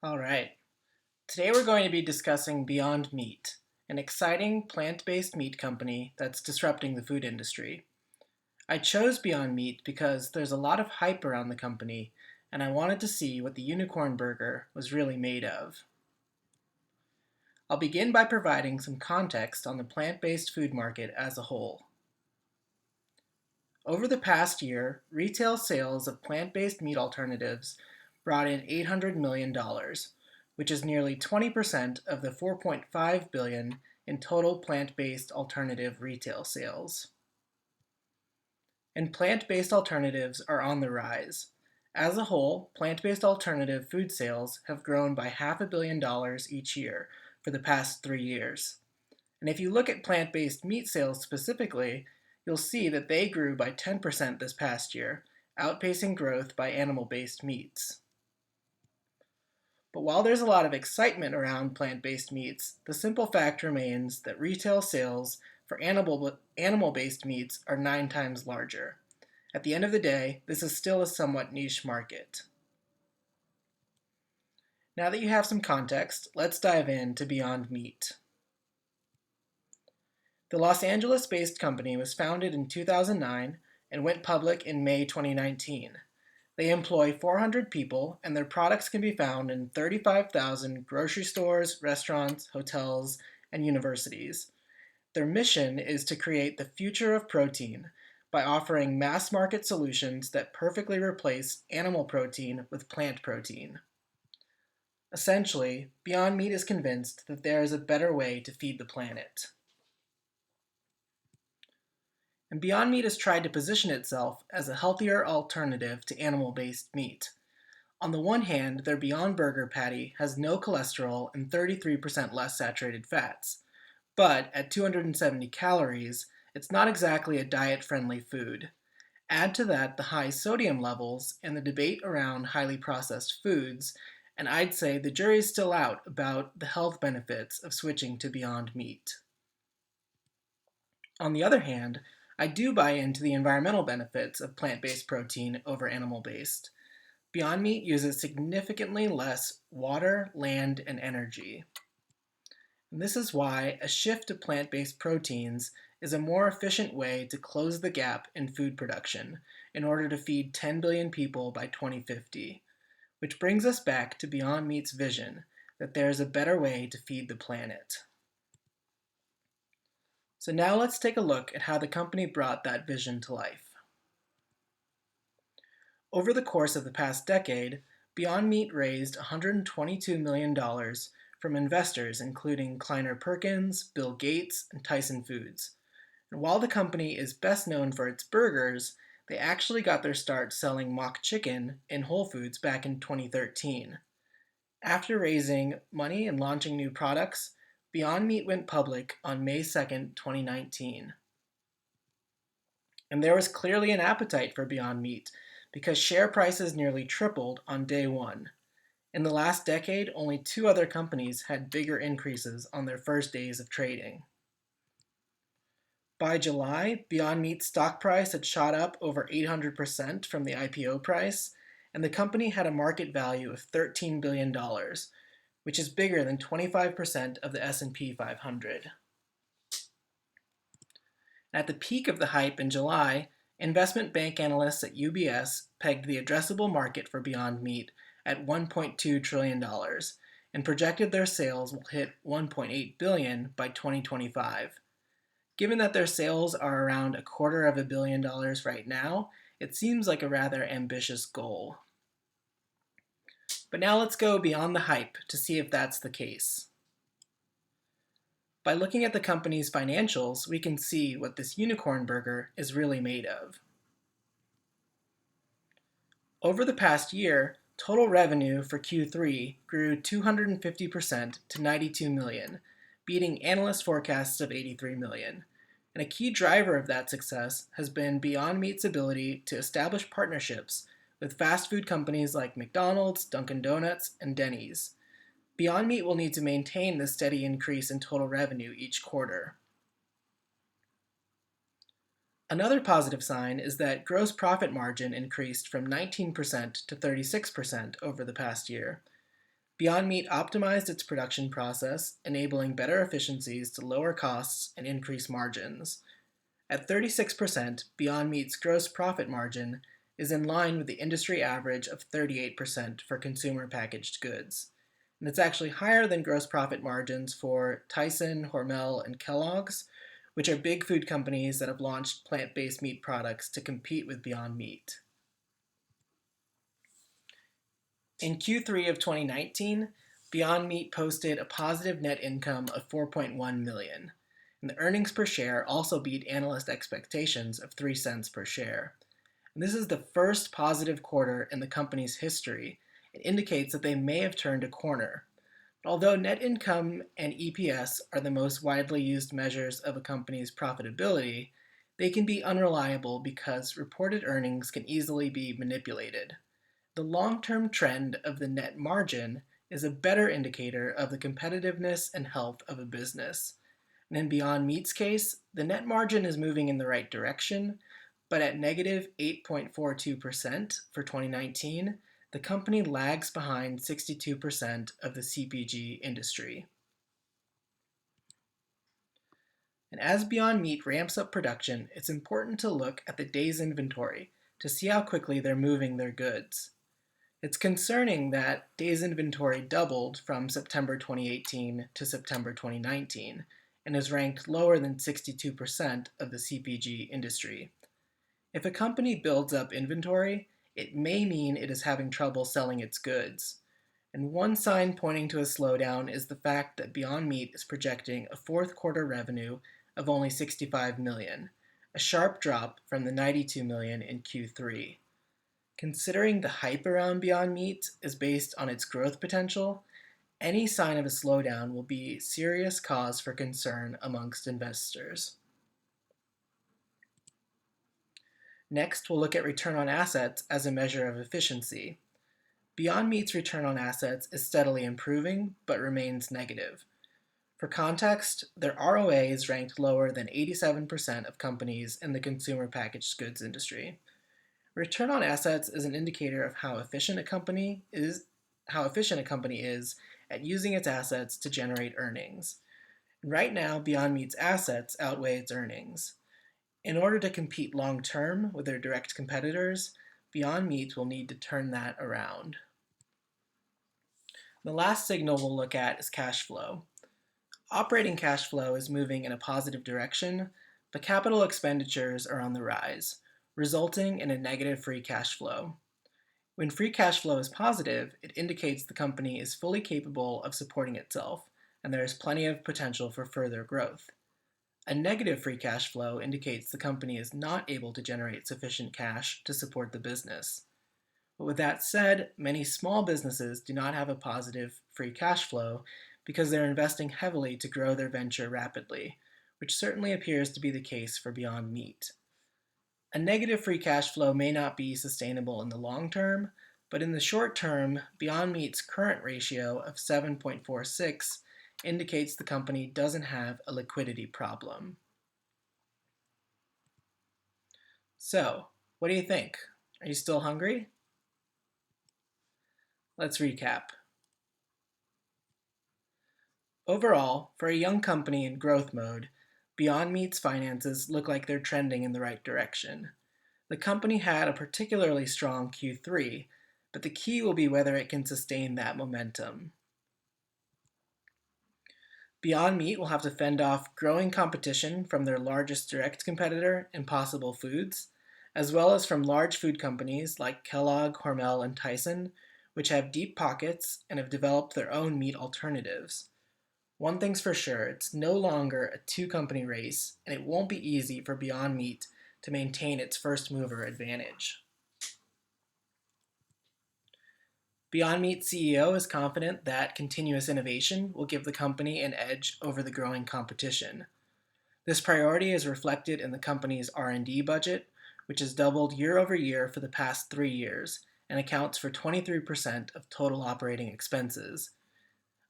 All right. Today we're going to be discussing Beyond Meat, an exciting plant-based meat company that's disrupting the food industry. I chose Beyond Meat because there's a lot of hype around the company, and I wanted to see what the unicorn burger was really made of. I'll begin by providing some context on the plant-based food market as a whole. Over the past year, retail sales of plant-based meat alternatives brought in $800 million, which is nearly 20% of the $4.5 billion in total plant-based alternative retail sales. And plant-based alternatives are on the rise. As a whole, plant-based alternative food sales have grown by $500 million each year for the past 3 years. And if you look at plant-based meat sales specifically, you'll see that they grew by 10% this past year, outpacing growth by animal-based meats. But while there's a lot of excitement around plant-based meats, the simple fact remains that retail sales for animal-based meats are 9 times larger. At the end of the day, this is still a somewhat niche market. Now that you have some context, let's dive into Beyond Meat. The Los Angeles-based company was founded in 2009 and went public in May 2019. They employ 400 people, and their products can be found in 35,000 grocery stores, restaurants, hotels, and universities. Their mission is to create the future of protein by offering mass-market solutions that perfectly replace animal protein with plant protein. Essentially, Beyond Meat is convinced that there is a better way to feed the planet. And Beyond Meat has tried to position itself as a healthier alternative to animal-based meat. On the one hand, their Beyond Burger patty has no cholesterol and 33% less saturated fats. But at 270 calories, it's not exactly a diet-friendly food. Add to that the high sodium levels and the debate around highly processed foods, and I'd say the jury's still out about the health benefits of switching to Beyond Meat. On the other hand, I do buy into the environmental benefits of plant-based protein over animal-based. Beyond Meat uses significantly less water, land, and energy. And this is why a shift to plant-based proteins is a more efficient way to close the gap in food production in order to feed 10 billion people by 2050. Which brings us back to Beyond Meat's vision that there is a better way to feed the planet. So now let's take a look at how the company brought that vision to life. Over the course of the past decade, Beyond Meat raised $122 million from investors including Kleiner Perkins, Bill Gates, and Tyson Foods. And while the company is best known for its burgers, they actually got their start selling mock chicken in Whole Foods back in 2013. After raising money and launching new products, Beyond Meat went public on May 2nd, 2019. And there was clearly an appetite for Beyond Meat because share prices nearly tripled on day one. In the last decade, only 2 other companies had bigger increases on their first days of trading. By July, Beyond Meat's stock price had shot up over 800% from the IPO price, and the company had a market value of $13 billion, which is bigger than 25% of the S&P 500. At the peak of the hype in July, investment bank analysts at UBS pegged the addressable market for Beyond Meat at $1.2 trillion and projected their sales will hit $1.8 billion by 2025. Given that their sales are around $250 million right now, it seems like a rather ambitious goal. But now let's go beyond the hype to see if that's the case. By looking at the company's financials, we can see what this unicorn burger is really made of. Over the past year, total revenue for Q3 grew 250% to $92 million, beating analyst forecasts of $83 million. And a key driver of that success has been Beyond Meat's ability to establish partnerships with fast food companies like McDonald's, Dunkin' Donuts, and Denny's. Beyond Meat will need to maintain this steady increase in total revenue each quarter. Another positive sign is that gross profit margin increased from 19% to 36% over the past year. Beyond Meat optimized its production process, enabling better efficiencies to lower costs and increase margins. At 36%, Beyond Meat's gross profit margin is in line with the industry average of 38% for consumer packaged goods. And it's actually higher than gross profit margins for Tyson, Hormel, and Kellogg's, which are big food companies that have launched plant-based meat products to compete with Beyond Meat. In Q3 of 2019, Beyond Meat posted a positive net income of $4.1 million, and the earnings per share also beat analyst expectations of 3 cents per share. And this is the first positive quarter in the company's history. It indicates that they may have turned a corner. But although net income and EPS are the most widely used measures of a company's profitability, they can be unreliable because reported earnings can easily be manipulated. The long-term trend of the net margin is a better indicator of the competitiveness and health of a business. And in Beyond Meat's case, the net margin is moving in the right direction, but at negative 8.42% for 2019, the company lags behind 62% of the CPG industry. And as Beyond Meat ramps up production, it's important to look at the day's inventory to see how quickly they're moving their goods. It's concerning that days inventory doubled from September 2018 to September 2019 and is ranked lower than 62% of the CPG industry. If a company builds up inventory, it may mean it is having trouble selling its goods. And one sign pointing to a slowdown is the fact that Beyond Meat is projecting a fourth quarter revenue of only $65 million, a sharp drop from the $92 million in Q3. Considering the hype around Beyond Meat is based on its growth potential, any sign of a slowdown will be serious cause for concern amongst investors. Next, we'll look at return on assets as a measure of efficiency. Beyond Meat's return on assets is steadily improving, but remains negative. For context, their ROA is ranked lower than 87% of companies in the consumer packaged goods industry. Return on assets is an indicator of how efficient a company is at using its assets to generate earnings. Right now, Beyond Meat's assets outweigh its earnings. In order to compete long-term with their direct competitors, Beyond Meat will need to turn that around. The last signal we'll look at is cash flow. Operating cash flow is moving in a positive direction, but capital expenditures are on the rise, resulting in a negative free cash flow. When free cash flow is positive, it indicates the company is fully capable of supporting itself, and there is plenty of potential for further growth. A negative free cash flow indicates the company is not able to generate sufficient cash to support the business. But with that said, many small businesses do not have a positive free cash flow because they're investing heavily to grow their venture rapidly, which certainly appears to be the case for Beyond Meat. A negative free cash flow may not be sustainable in the long term, but in the short term, Beyond Meat's current ratio of 7.46 indicates the company doesn't have a liquidity problem. So, what do you think? Are you still hungry? Let's recap. Overall, for a young company in growth mode, Beyond Meat's finances look like they're trending in the right direction. The company had a particularly strong Q3, but the key will be whether it can sustain that momentum. Beyond Meat will have to fend off growing competition from their largest direct competitor, Impossible Foods, as well as from large food companies like Kellogg, Hormel, and Tyson, which have deep pockets and have developed their own meat alternatives. One thing's for sure, it's no longer a two-company race, and it won't be easy for Beyond Meat to maintain its first-mover advantage. Beyond Meat CEO is confident that continuous innovation will give the company an edge over the growing competition. This priority is reflected in the company's R&D budget, which has doubled year over year for the past 3 years and accounts for 23% of total operating expenses.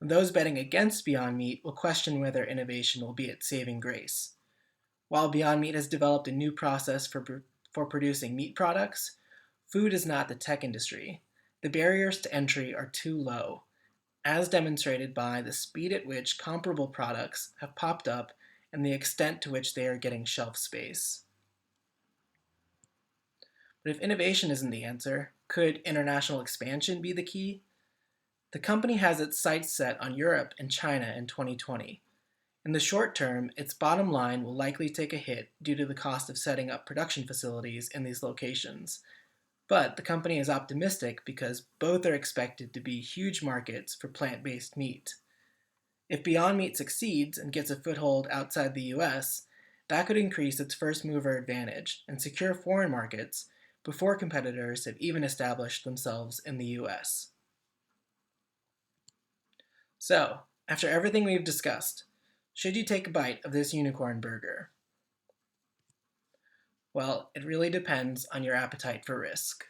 Those betting against Beyond Meat will question whether innovation will be its saving grace. While Beyond Meat has developed a new process for producing meat products, food is not the tech industry. The barriers to entry are too low. as demonstrated by the speed at which comparable products have popped up and the extent to which they are getting shelf space. But if innovation isn't the answer, could international expansion be the key? The company has its sights set on Europe and China in 2020. In the short term, its bottom line will likely take a hit due to the cost of setting up production facilities in these locations. But the company is optimistic because both are expected to be huge markets for plant-based meat. If Beyond Meat succeeds and gets a foothold outside the US, that could increase its first mover advantage and secure foreign markets before competitors have even established themselves in the US. So, after everything we've discussed, should you take a bite of this unicorn burger? Well, it really depends on your appetite for risk.